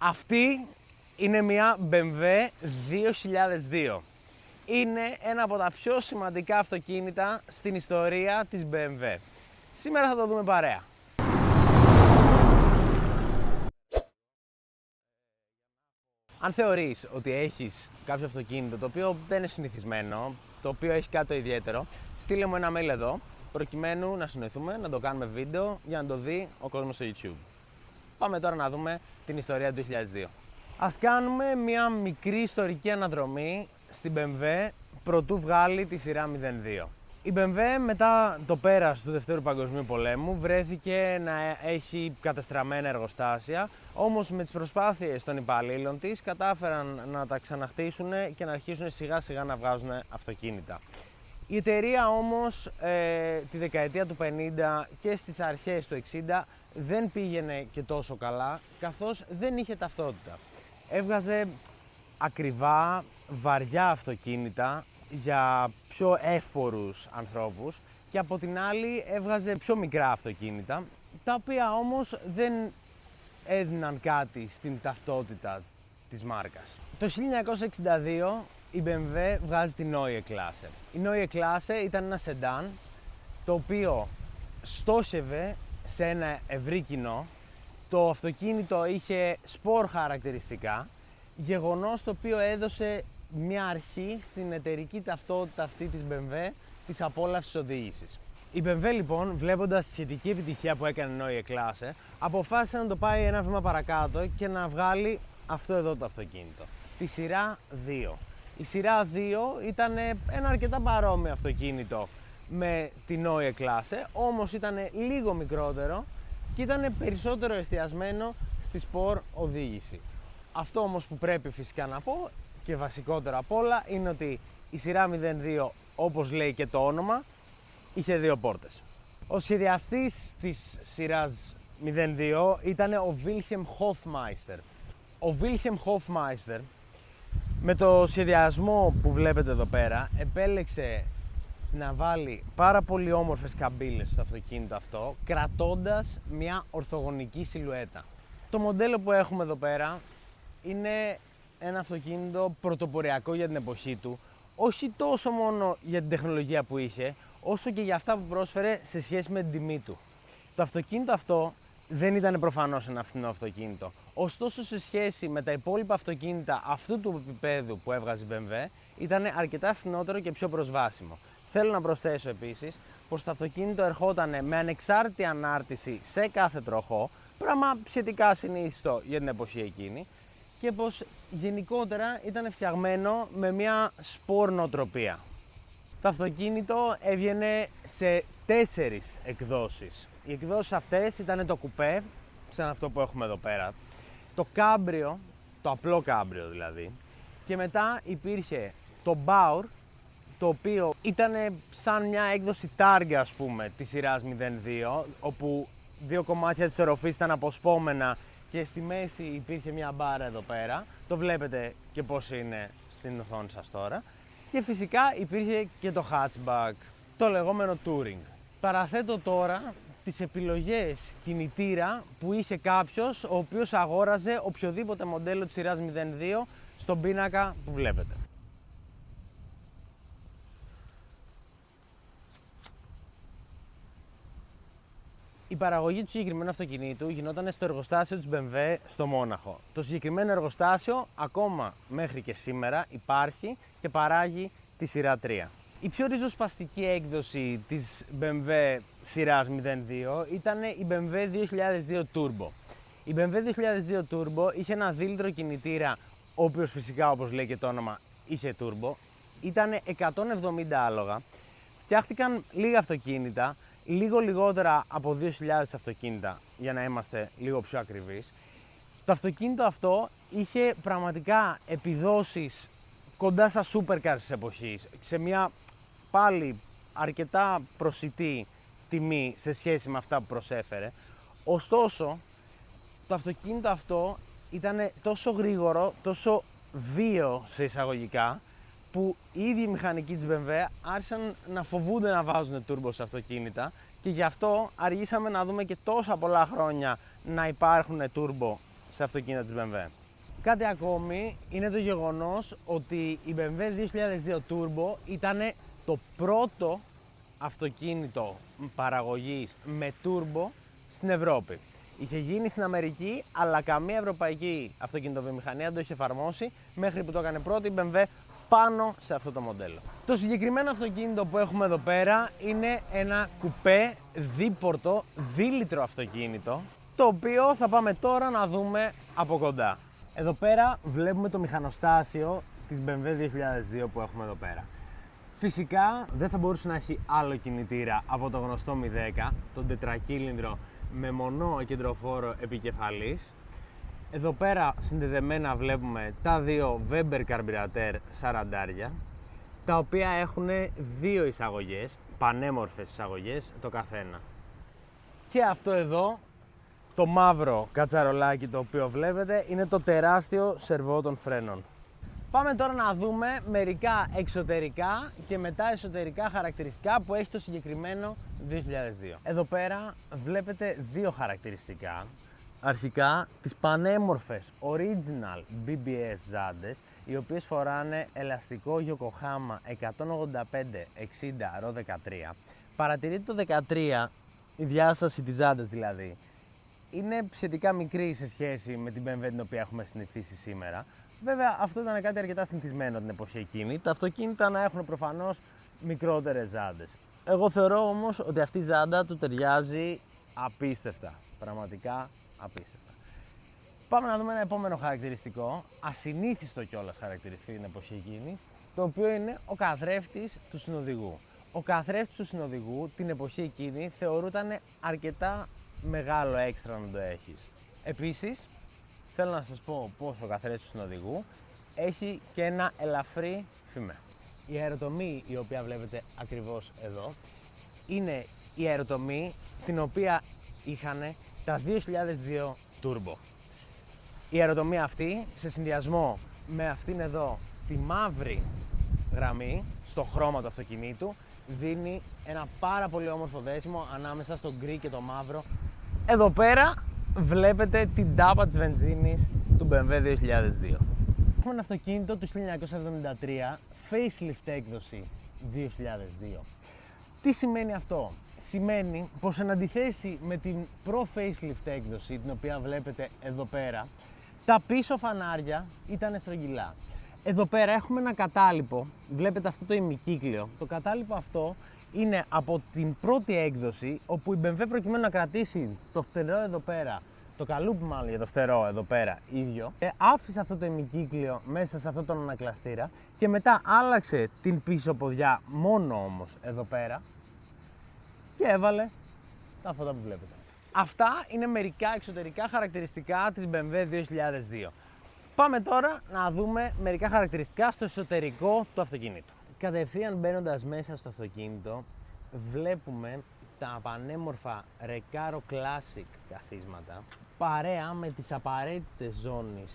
Αυτή είναι μια BMW 2002. Είναι ένα από τα πιο σημαντικά αυτοκίνητα στην ιστορία της BMW. Σήμερα θα το δούμε παρέα. Αν θεωρείς ότι έχεις κάποιο αυτοκίνητο το οποίο δεν είναι συνηθισμένο, το οποίο έχει κάτι το ιδιαίτερο, στείλε μου ένα mail εδώ, προκειμένου να συνοηθούμε, να το κάνουμε βίντεο για να το δει ο κόσμος στο YouTube. Πάμε τώρα να δούμε την ιστορία του 2002. Ας κάνουμε μια μικρή ιστορική αναδρομή στην BMW προτού βγάλει τη σειρά 02. Η BMW μετά το πέρας του Δευτέρου Παγκοσμίου Πολέμου βρέθηκε να έχει κατεστραμμένα εργοστάσια, όμως με τις προσπάθειες των υπαλλήλων της κατάφεραν να τα ξαναχτίσουν και να αρχίσουν σιγά σιγά να βγάζουν αυτοκίνητα. Η εταιρεία όμως τη δεκαετία του 50 και στις αρχές του 60 δεν πήγαινε και τόσο καλά, καθώς δεν είχε ταυτότητα. Έβγαζε ακριβά, βαριά αυτοκίνητα για πιο εύπορους ανθρώπους και από την άλλη έβγαζε πιο μικρά αυτοκίνητα, τα οποία όμως δεν έδιναν κάτι στην ταυτότητα της μάρκας. Το 1962 η BMW βγάζει την Neue Klasse. Η Neue Klasse ήταν ένα σεντάν το οποίο στόχευε σε ένα ευρύ κοινό. Το αυτοκίνητο είχε σπορ χαρακτηριστικά, γεγονός το οποίο έδωσε μια αρχή στην εταιρική ταυτότητα αυτή της BMW της απόλαυσης οδήγησης. Η BMW λοιπόν, βλέποντας τη σχετική επιτυχία που έκανε η Neue Klasse, αποφάσισε να το πάει ένα βήμα παρακάτω και να βγάλει αυτό εδώ το αυτοκίνητο, τη σειρά 2. Η σειρά 2 ήταν ένα αρκετά παρόμοιο αυτοκίνητο με την Neue Klasse, όμως ήταν λίγο μικρότερο και ήταν περισσότερο εστιασμένο στη σπορ οδήγηση. Αυτό όμως που πρέπει φυσικά να πω και βασικότερο απ' όλα είναι ότι η σειρά 02, όπως λέει και το όνομα, είχε δύο πόρτες. Ο σχεδιαστής της σειράς 02 ήταν ο Wilhelm Hofmeister. Ο Wilhelm Hofmeister με το σχεδιασμό που βλέπετε εδώ πέρα επέλεξε να βάλει πάρα πολύ όμορφες καμπύλες στο αυτοκίνητο αυτό, κρατώντας μια ορθογωνική σιλουέτα. Το μοντέλο που έχουμε εδώ πέρα είναι ένα αυτοκίνητο πρωτοποριακό για την εποχή του, όχι τόσο μόνο για την τεχνολογία που είχε, όσο και για αυτά που πρόσφερε σε σχέση με την τιμή του. Το αυτοκίνητο αυτό δεν ήταν προφανώς ένα φθηνό αυτοκίνητο, ωστόσο σε σχέση με τα υπόλοιπα αυτοκίνητα αυτού του επίπεδου που έβγαζε η BMW, ήταν αρκετά φθηνότερο και πιο προσβάσιμο. Θέλω να προσθέσω επίσης πως το αυτοκίνητο ερχόταν με ανεξάρτητη ανάρτηση σε κάθε τροχό, πράγμα σχετικά συνήθιστο για την εποχή εκείνη, και πως γενικότερα ήταν φτιαγμένο με μια σπορ νοοτροπία. Το αυτοκίνητο έβγαινε σε 4 εκδόσεις. Οι εκδόσεις αυτές ήταν το κουπέ, σαν αυτό που έχουμε εδώ πέρα, το κάμπριο, το απλό κάμπριο δηλαδή, και μετά υπήρχε το Bauer, το οποίο ήταν σαν μια έκδοση τάργα, ας πούμε, της σειράς 02, όπου δύο κομμάτια της οροφής ήταν αποσπόμενα και στη μέση υπήρχε μια μπάρα εδώ πέρα. Το βλέπετε και πώς είναι στην οθόνη σας τώρα. Και φυσικά υπήρχε και το hatchback, το λεγόμενο touring. Παραθέτω τώρα τις επιλογές κινητήρα που είχε κάποιος ο οποίος αγόραζε οποιοδήποτε μοντέλο της σειράς 02 στον πίνακα που βλέπετε. Η παραγωγή του συγκεκριμένου αυτοκινήτου γινόταν στο εργοστάσιο της BMW στο Μόναχο. Το συγκεκριμένο εργοστάσιο ακόμα μέχρι και σήμερα υπάρχει και παράγει τη σειρά 3. Η πιο ριζοσπαστική έκδοση της BMW σειράς 02 ήταν η BMW 2002 Turbo. Η BMW 2002 Turbo είχε ένα δίλητρο κινητήρα, ο οποίος φυσικά, όπως λέει και το όνομα, είχε turbo. Ήταν 170 άλογα. Φτιάχτηκαν λίγα αυτοκίνητα, λίγο λιγότερα από 2.000 αυτοκίνητα, για να είμαστε λίγο πιο ακριβείς. Το αυτοκίνητο αυτό είχε πραγματικά επιδόσεις κοντά στα supercars της εποχής, σε μια πάλι αρκετά προσιτή τιμή σε σχέση με αυτά που προσέφερε. Ωστόσο, το αυτοκίνητο αυτό ήταν τόσο γρήγορο, τόσο βίαιο σε εισαγωγικά, που οι ίδιοι μηχανικοί της BMW άρχισαν να φοβούνται να βάζουν turbo σε αυτοκίνητα και γι' αυτό αργήσαμε να δούμε και τόσα πολλά χρόνια να υπάρχουν turbo σε αυτοκίνητα της BMW. Κάτι ακόμη είναι το γεγονός ότι η BMW 2002 Turbo ήταν το πρώτο αυτοκίνητο παραγωγής με turbo στην Ευρώπη. Είχε γίνει στην Αμερική, αλλά καμία ευρωπαϊκή αυτοκινητοβιομηχανία δεν το είχε εφαρμόσει μέχρι που το έκανε πρώτη η BMW πάνω σε αυτό το μοντέλο. Το συγκεκριμένο αυτοκίνητο που έχουμε εδώ πέρα είναι ένα κουπέ δίπορτο δίλιτρο αυτοκίνητο, το οποίο θα πάμε τώρα να δούμε από κοντά. Εδώ πέρα βλέπουμε το μηχανοστάσιο της BMW 2002 που έχουμε εδώ πέρα. Φυσικά δεν θα μπορούσε να έχει άλλο κινητήρα από το γνωστό 010, τον τετρακύλινδρο με μονό κεντροφόρο επικεφαλής. Εδώ πέρα συνδεδεμένα βλέπουμε τα δύο Weber Carburetor 40, τα οποία έχουν δύο εισαγωγές, πανέμορφες εισαγωγές το καθένα. Και αυτό εδώ, το μαύρο κατσαρολάκι το οποίο βλέπετε, είναι το τεράστιο σερβό των φρένων. Πάμε τώρα να δούμε μερικά εξωτερικά και μετά εσωτερικά χαρακτηριστικά που έχει το συγκεκριμένο 2002. Εδώ πέρα βλέπετε δύο χαρακτηριστικά. Αρχικά τις πανέμορφες original BBS ζάντες, οι οποίες φοράνε ελαστικό Yokohama 185-60 Ρο 13. Παρατηρείτε το 13, η διάσταση της ζάντας δηλαδή, είναι σχετικά μικρή σε σχέση με την BMW την οποία έχουμε συνηθίσει σήμερα. Βέβαια αυτό ήταν κάτι αρκετά συνηθισμένο την εποχή εκείνη, τα αυτοκίνητα να έχουν προφανώς μικρότερες ζάντες. Εγώ θεωρώ όμως ότι αυτή η ζάντα του ταιριάζει απίστευτα, πραγματικά απίστευτα. Πάμε να δούμε ένα επόμενο χαρακτηριστικό, ασυνήθιστο κιόλας χαρακτηριστικό την εποχή εκείνη, το οποίο είναι ο καθρέφτης του συνοδηγού. Ο καθρέφτης του συνοδηγού την εποχή εκείνη θεωρούταν αρκετά μεγάλο έξτρα να το έχεις. Επίσης, θέλω να σας πω πως ο καθρέφτης του συνοδηγού έχει και ένα ελαφρύ φημέ. Η αεροτομή η οποία βλέπετε ακριβώς εδώ είναι η αεροτομή την οποία είχαν τα 2002 Turbo. Η αεροτομή αυτή σε συνδυασμό με αυτήν εδώ τη μαύρη γραμμή στο χρώμα του αυτοκινήτου δίνει ένα πάρα πολύ όμορφο δέσιμο ανάμεσα στο γκρι και το μαύρο. Εδώ πέρα βλέπετε την τάπα της βενζίνης του BMW 2002. Έχουμε ένα αυτοκίνητο του 1973, facelift έκδοση 2002. Τι σημαίνει αυτό? Σημαίνει πως εν αντιθέσει με την προ-facelift έκδοση, την οποία βλέπετε εδώ πέρα, τα πίσω φανάρια ήταν στρογγυλά. Εδώ πέρα έχουμε ένα κατάλοιπο, βλέπετε αυτό το ημικύκλιο. Το κατάλοιπο αυτό είναι από την πρώτη έκδοση, όπου η BMW προκειμένου να κρατήσει το φτερό εδώ πέρα, το καλούπι μάλλον για το φτερό εδώ πέρα ίδιο, άφησε αυτό το ημικύκλιο μέσα σε αυτόν τον ανακλαστήρα και μετά άλλαξε την πίσω ποδιά μόνο όμως εδώ πέρα και έβαλε τα φώτα που βλέπετε. Αυτά είναι μερικά εξωτερικά χαρακτηριστικά της BMW 2002. Πάμε τώρα να δούμε μερικά χαρακτηριστικά στο εσωτερικό του αυτοκίνητου. Κατευθείαν μπαίνοντας μέσα στο αυτοκίνητο βλέπουμε τα πανέμορφα Recaro Classic καθίσματα παρέα με τις απαραίτητες ζώνες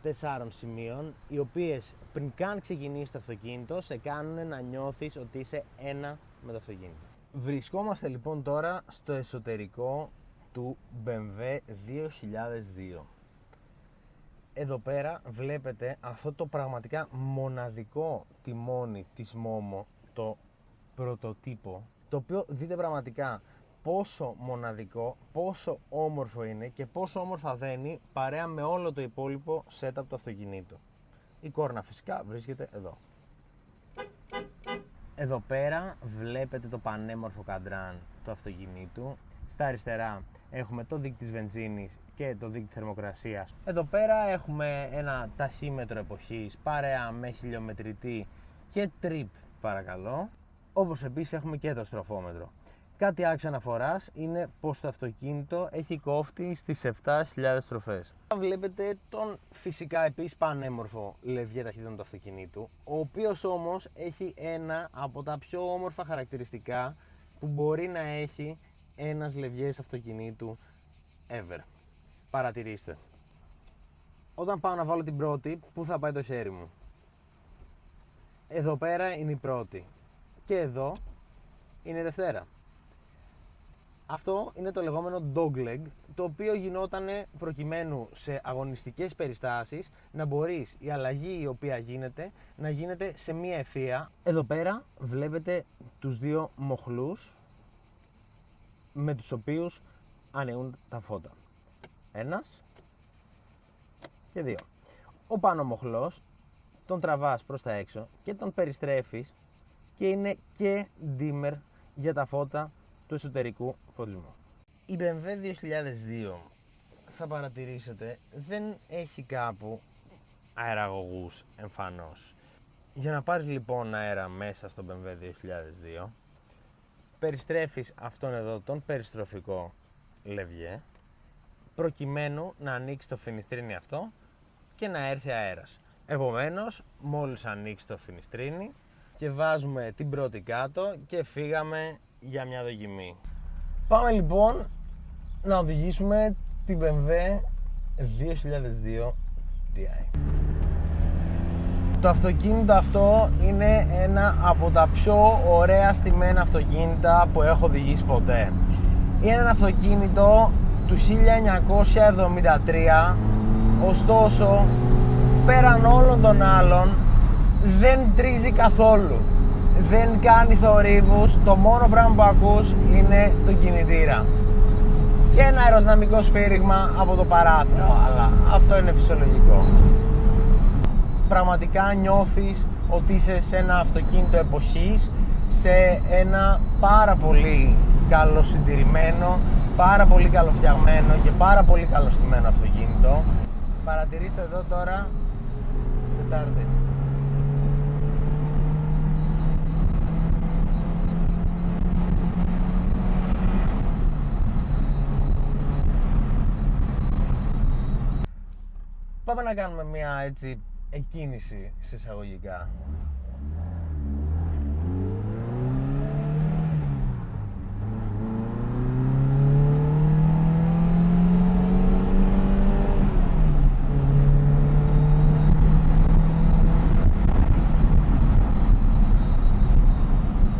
4 σημείων, οι οποίες πριν καν ξεκινήσει το αυτοκίνητο σε κάνουν να νιώθεις ότι είσαι ένα με το αυτοκίνητο. Βρισκόμαστε λοιπόν τώρα στο εσωτερικό του BMW 2002. Εδώ πέρα βλέπετε αυτό το πραγματικά μοναδικό τιμόνι της Momo, το πρωτοτύπο, το οποίο δείτε πραγματικά πόσο μοναδικό, πόσο όμορφο είναι και πόσο όμορφα δένει παρέα με όλο το υπόλοιπο setup του αυτοκινήτου. Η κόρνα φυσικά βρίσκεται εδώ. Εδώ πέρα βλέπετε το πανέμορφο καντράν του αυτοκινήτου. Στα αριστερά έχουμε το δείκτη της βενζίνης και το δείκτη θερμοκρασίας. Εδώ πέρα έχουμε ένα ταχύμετρο εποχής παρέα με χιλιομετρητή και trip παρακαλώ. Όπως επίσης έχουμε και το στροφόμετρο. Κάτι άξιο αναφοράς είναι πως το αυτοκίνητο έχει κόφτη στις 7.000 στροφές. Βλέπετε τον φυσικά επίσης πανέμορφο λευγέ ταχύτητων του αυτοκινήτου, ο οποίος όμως έχει ένα από τα πιο όμορφα χαρακτηριστικά που μπορεί να έχει ένας λευγές αυτοκινήτου ever. Παρατηρήστε. Όταν πάω να βάλω την πρώτη, πού θα πάει το χέρι μου? Εδώ πέρα είναι η πρώτη και εδώ είναι η δευτέρα. Αυτό είναι το λεγόμενο dogleg, το οποίο γινόταν προκειμένου σε αγωνιστικές περιστάσεις να μπορείς η αλλαγή η οποία γίνεται να γίνεται σε μία ευθεία. Εδώ πέρα βλέπετε τους δύο μοχλούς με τους οποίους ανοίγουν τα φώτα. Ένας και δύο. Ο πάνω μοχλός τον τραβάς προς τα έξω και τον περιστρέφεις και είναι και dimmer για τα φώτα του εσωτερικού φωτισμού. Η BMW 2002, θα παρατηρήσετε, δεν έχει κάπου αεραγωγούς εμφανώς. Για να πάρεις λοιπόν αέρα μέσα στο BMW 2002, περιστρέφεις αυτόν εδώ τον περιστροφικό λευγέ, προκειμένου να ανοίξει το φινιστρίνι αυτό και να έρθει αέρας. Επομένως, μόλις ανοίξει το φινιστρίνι και βάζουμε την πρώτη κάτω και φύγαμε για μια δοκιμή. Πάμε λοιπόν να οδηγήσουμε την BMW 2002 Ti. Το αυτοκίνητο αυτό είναι ένα από τα πιο ωραία στημένα αυτοκίνητα που έχω οδηγήσει ποτέ. Είναι ένα αυτοκίνητο του 1973, ωστόσο πέραν όλων των άλλων δεν τρίζει καθόλου, δεν κάνει θορύβους, το μόνο πράγμα που ακούς είναι το κινητήρα και ένα αεροδυναμικό σφύριγμα από το παράθυρο, αλλά αυτό είναι φυσιολογικό. Πραγματικά νιώθεις ότι είσαι σε ένα αυτοκίνητο εποχής, σε ένα πάρα πολύ καλοσυντηρημένο, πάρα πολύ καλοφτιαγμένο και πάρα πολύ καλοστημένο αυτοκίνητο. Παρατηρήστε εδώ τώρα Τετάρτη. Πάμε να κάνουμε μια έτσι εκκίνηση σε εισαγωγικά.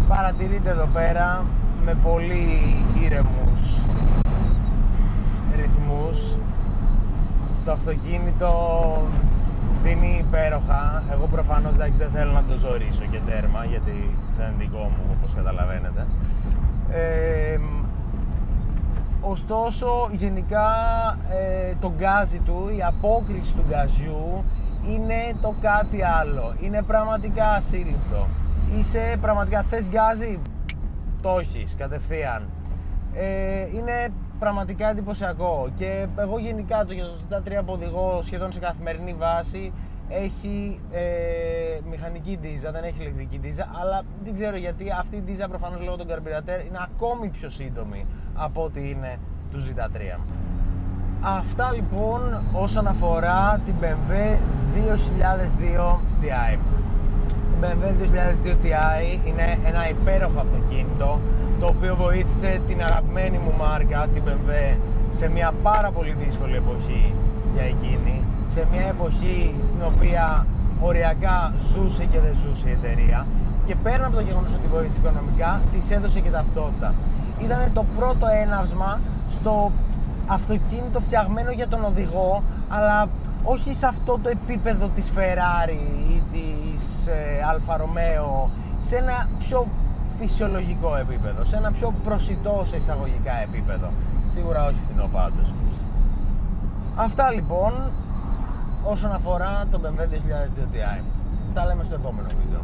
Παρατηρείτε εδώ πέρα με πολύ ήρεμους ρυθμούς. Το αυτοκίνητο δίνει υπέροχα. Εγώ προφανώς δεν θέλω να το ζωρίσω και τέρμα, γιατί δεν είναι δικό μου, όπως καταλαβαίνετε. Ωστόσο, γενικά το γκάζι του, η απόκριση του γκαζιού είναι το κάτι άλλο. Είναι πραγματικά ασύλληπτο. Είσαι πραγματικά, θες γκάζι, το έχεις κατευθείαν. Είναι πραγματικά εντυπωσιακό και εγώ γενικά το Z3 που οδηγώ σχεδόν σε καθημερινή βάση έχει μηχανική ντίζα, δεν έχει ηλεκτρική ντίζα, αλλά δεν ξέρω γιατί αυτή η ντίζα προφανώς λόγω των καρμπυρατέρ είναι ακόμη πιο σύντομη από ό,τι είναι του Z3. Αυτά λοιπόν όσον αφορά την BMW 2002 Ti. Η BMW 2002 Ti είναι ένα υπέροχο αυτοκίνητο, το οποίο βοήθησε την αγαπημένη μου μάρκα, την BMW, σε μια πάρα πολύ δύσκολη εποχή για εκείνη, σε μια εποχή στην οποία οριακά ζούσε και δεν ζούσε η εταιρεία, και πέραν από το γεγονός ότι βοήθησε οικονομικά, της έδωσε και ταυτότητα. Ήταν το πρώτο έναυσμα στο αυτοκίνητο φτιαγμένο για τον οδηγό, αλλά όχι σε αυτό το επίπεδο της Ferrari ή της Alfa Romeo, σε ένα πιο φυσιολογικό επίπεδο, σε ένα πιο προσιτό σε εισαγωγικά επίπεδο. Σίγουρα όχι φθηνό πάντως. Αυτά λοιπόν όσον αφορά το BMW 2002 Ti. Τα λέμε στο επόμενο βίντεο.